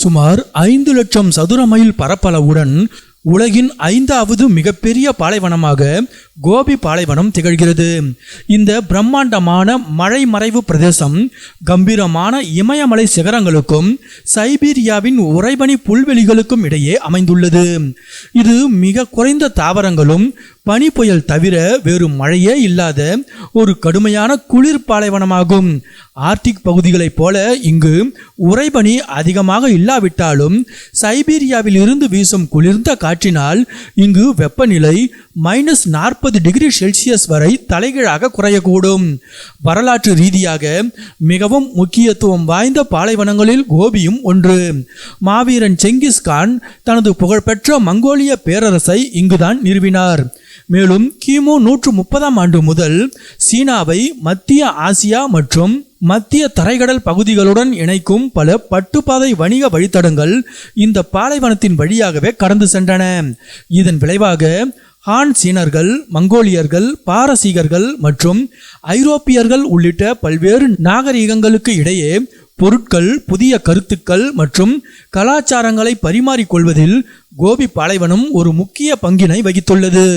சுமார் 5 லட்சம் சதுர மைல் பரப்பளவுடன் உலகின் 5வது மிகப்பெரிய பாலைவனமாக கோபி பாலைவனம் திகழ்கிறது. இந்த பிரம்மாண்டமான மழை மறைவு பிரதேசம் கம்பீரமான இமயமலை சிகரங்களுக்கும் சைபீரியாவின் உறைபனி புல்வெளிகளுக்கும் இடையே அமைந்துள்ளது. இது மிக குறைந்த தாவரங்களும் பனி புயல் தவிர வேறு மழையே இல்லாத ஒரு கடுமையான குளிர் பாலைவனமாகும். ஆர்டிக் பகுதிகளைப் போல இங்கு உறைபனி அதிகமாக இல்லாவிட்டாலும் சைபீரியாவில் இருந்து வீசும் குளிர்ந்த காற்றினால் இங்கு வெப்பநிலை -40 டிகிரி செல்சியஸ் வரை தலைகீழாக குறையக்கூடும். வரலாற்று ரீதியாக மிகவும் முக்கியத்துவம் வாய்ந்த பாலைவனங்களில் கோபியும் ஒன்று. மாவீரன் செங்கிஸ்கான் தனது புகழ்பெற்ற மங்கோலிய பேரரசை இங்குதான் நிறுவினார். மேலும் கிமு 130ஆம் ஆண்டு முதல் சீனாவை மத்திய ஆசியா மற்றும் மத்திய தரைக்கடல் பகுதிகளுடன் இணைக்கும் பல பட்டுப்பாதை வணிக வழித்தடங்கள் இந்த பாலைவனத்தின் வழியாகவே கடந்து சென்றன. இதன் விளைவாக ஹான் சீனர்கள், மங்கோலியர்கள், பாரசீகர்கள் மற்றும் ஐரோப்பியர்கள் உள்ளிட்ட பல்வேறு நாகரிகங்களுக்கு இடையே பொருட்கள், புதிய கருத்துக்கள் மற்றும் கலாச்சாரங்களை பரிமாறிக்கொள்வதில் கோபி பாலைவனம் ஒரு முக்கிய பங்கினை வகித்துள்ளது.